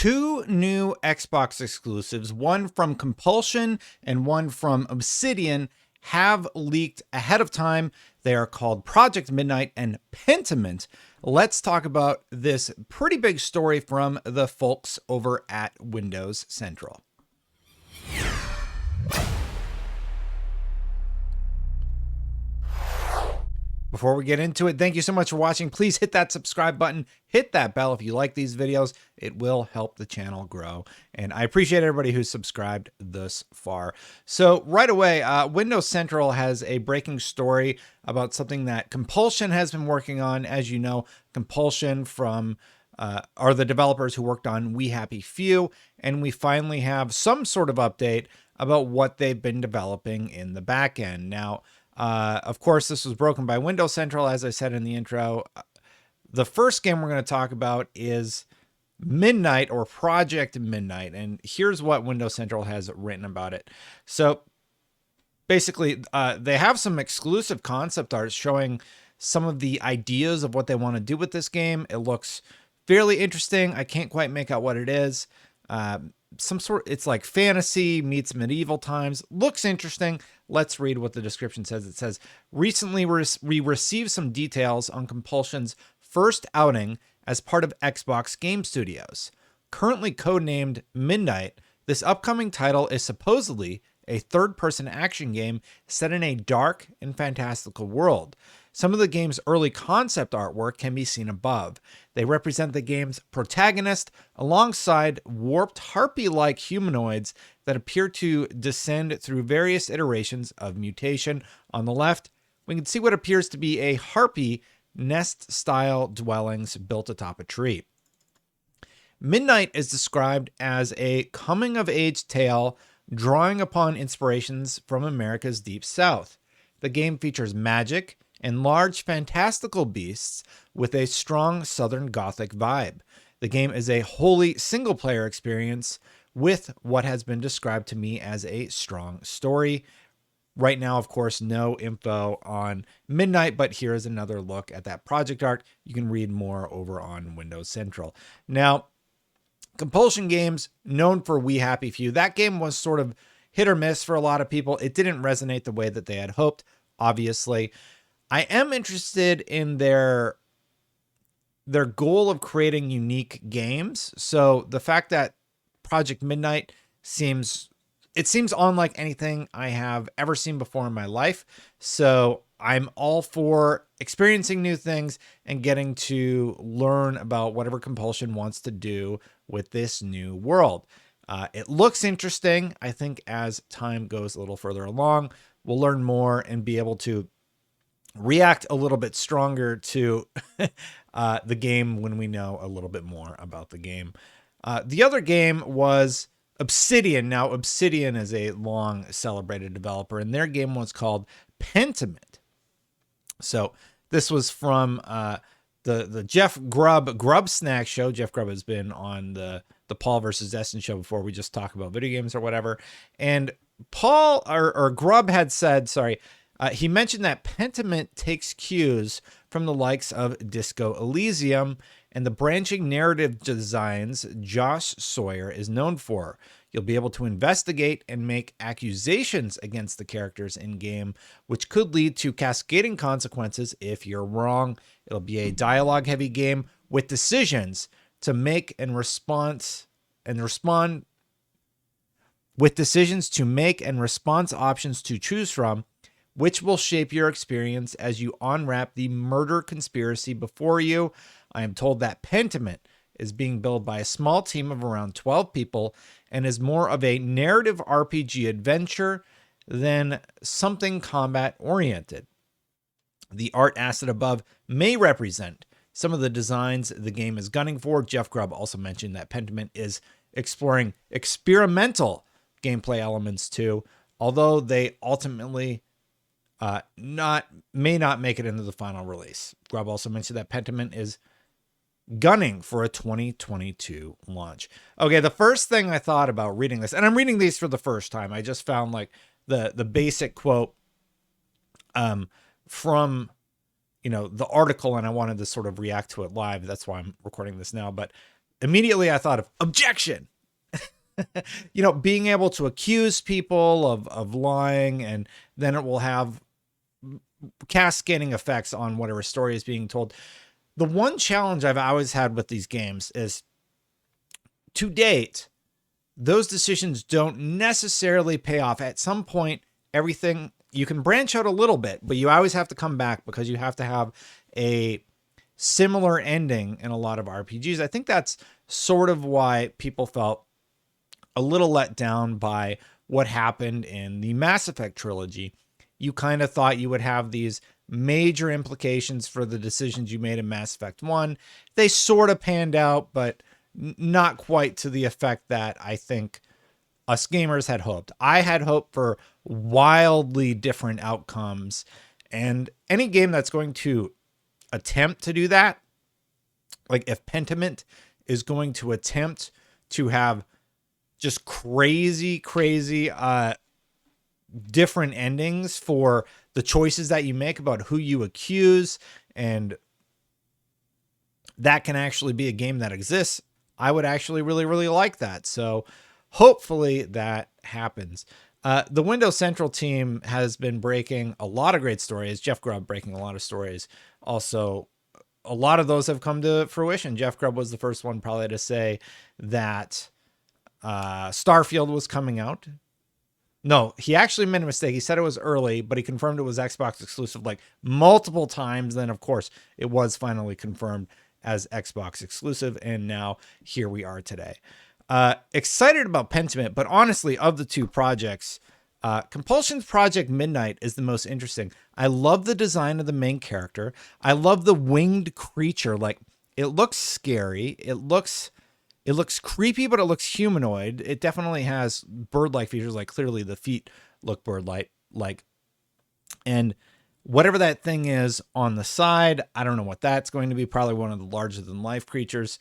Two new Xbox exclusives, one from Compulsion and one from Obsidian, have leaked ahead of time. They are called Project Midnight and Pentiment. Let's talk about this pretty big story from the folks over at Windows Central. Before we get into it, thank you so much for watching. Please hit that subscribe button, hit that bell if you like these videos. It will help the channel grow. And I appreciate everybody who's subscribed thus far. So right away, Windows Central has a breaking story about something that Compulsion has been working on. As you know, Compulsion are the developers who worked on We Happy Few. And we finally have some sort of update about what they've been developing in the back end. Now, of course, this was broken by Windows Central, as I said in the intro. The first game we're going to talk about is Midnight, or Project Midnight, and here's what Windows Central has written about it. So basically, they have some exclusive concept art showing some of the ideas of what they want to do with this game. It looks fairly interesting. I can't quite make out what it is. It's like fantasy meets medieval times. Looks interesting. Let's read what the description says. It says, recently we received some details on Compulsion's first outing as part of Xbox Game Studios. Currently codenamed Midnight, this upcoming title is supposedly a third-person action game set in a dark and fantastical world. Some of the game's early concept artwork can be seen above. They represent the game's protagonist alongside warped harpy-like humanoids that appear to descend through various iterations of mutation. On the left, we can see what appears to be a harpy nest-style dwellings built atop a tree. Midnight is described as a coming-of-age tale drawing upon inspirations from America's Deep South. The game features magic and large fantastical beasts with a strong Southern Gothic vibe. The game is a wholly single-player experience with what has been described to me as a strong story. Right now, of course, no info on Midnight, but here is another look at that project art. You can read more over on Windows Central. Now, Compulsion Games, known for We Happy Few, that game was sort of hit or miss for a lot of people. It didn't resonate the way that they had hoped, obviously. I am interested in their goal of creating unique games. So the fact that Project Midnight seems unlike anything I have ever seen before in my life. So I'm all for experiencing new things and getting to learn about whatever Compulsion wants to do with this new world. It looks interesting. I think as time goes a little further along, we'll learn more and be able to react a little bit stronger to the game when we know a little bit more about the game. The other game was Obsidian. Now, Obsidian is a long celebrated developer, and their game was called Pentament. So this was from the Jeff Grubb Snack Show. Jeff Grubb has been on the Paul versus Destin show before. We just talk about video games or whatever. And Paul or Grubb had said, he mentioned that Pentiment takes cues from the likes of Disco Elysium and the branching narrative designs Josh Sawyer is known for. You'll be able to investigate and make accusations against the characters in-game, which could lead to cascading consequences if you're wrong. It'll be a dialogue-heavy game with decisions to make and response options to choose from, which will shape your experience as you unwrap the murder conspiracy before you. I am told that Pentiment is being built by a small team of around 12 people and is more of a narrative RPG adventure than something combat-oriented. The art asset above may represent some of the designs the game is gunning for. Jeff Grubb also mentioned that Pentiment is exploring experimental gameplay elements too, although they ultimately may not make it into the final release. Grubb also mentioned that Pentiment is gunning for a 2022 launch. Okay, the first thing I thought about reading this, and I'm reading these for the first time, I just found like the basic quote from the article, and I wanted to sort of react to it live. That's why I'm recording this now. But immediately I thought of objection. You know, being able to accuse people of lying, and then it will have cascading effects on whatever story is being told. The one challenge I've always had with these games is, to date, those decisions don't necessarily pay off. At some point, everything, you can branch out a little bit, but you always have to come back because you have to have a similar ending in a lot of RPGs. I think that's sort of why people felt a little let down by what happened in the Mass Effect trilogy. You kind of thought you would have these major implications for the decisions you made in Mass Effect 1. They sort of panned out, but not quite to the effect that I think us gamers had hoped. I had hoped for wildly different outcomes, and any game that's going to attempt to do that, like if Pentiment is going to attempt to have just crazy different endings for the choices that you make about who you accuse, and that can actually be a game that exists, I would actually really like that. So hopefully that happens. The Windows Central team has been breaking a lot of great stories. Jeff Grubb breaking a lot of stories. Also, a lot of those have come to fruition. Jeff Grubb was the first one probably to say that Starfield was coming out. No, he actually made a mistake. He said it was early, but he confirmed it was Xbox exclusive like multiple times. Then, of course, it was finally confirmed as Xbox exclusive, and now here we are today. Excited about Pentiment, but honestly, of the two projects, Compulsion's Project Midnight is the most interesting. I love the design of the main character. I love the winged creature. Like, it looks scary. It looks creepy, but it looks humanoid. It definitely has bird-like features. Like, clearly the feet look bird-like. And whatever that thing is on the side, I don't know what that's going to be. Probably one of the larger-than-life creatures.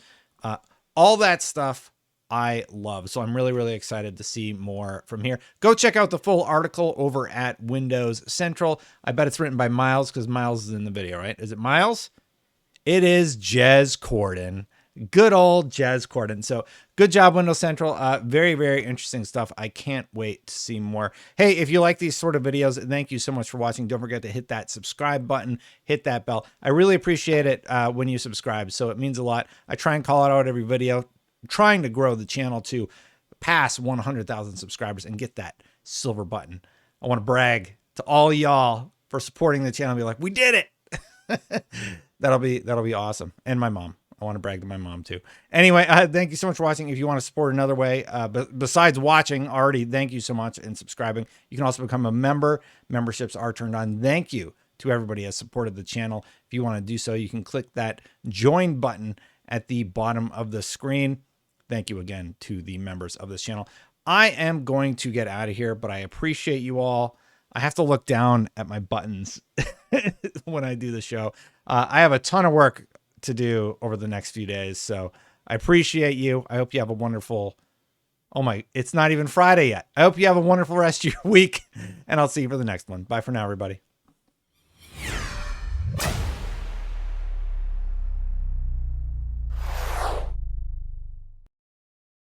All that stuff I love. So I'm really excited to see more from here. Go check out the full article over at Windows Central. I bet it's written by Miles, because Miles is in the video, right? Is it Miles? It is Jez Corden. Good old Jez Corden. So good job, Windows Central. Very interesting stuff. I can't wait to see more. Hey, if you like these sort of videos, thank you so much for watching. Don't forget to hit that subscribe button, hit that bell. I really appreciate it when you subscribe. So it means a lot. I try and call it out every video. I'm trying to grow the channel to pass 100,000 subscribers and get that silver button. I want to brag to all y'all for supporting the channel. Be like, we did it. That'll be awesome. And my mom. I want to brag to my mom too. Anyway, thank you so much for watching. If you want to support another way, besides watching already, thank you so much, and subscribing. You can also become a member. Memberships are turned on. Thank you to everybody who has supported the channel. If you want to do so, you can click that join button at the bottom of the screen. Thank you again to the members of this channel. I am going to get out of here, but I appreciate you all. I have to look down at my buttons when I do the show. I have a ton of work to do over the next few days, so I appreciate you. I hope you have a wonderful, it's not even Friday yet. I hope you have a wonderful rest of your week, and I'll see you for the next one. Bye for now, everybody.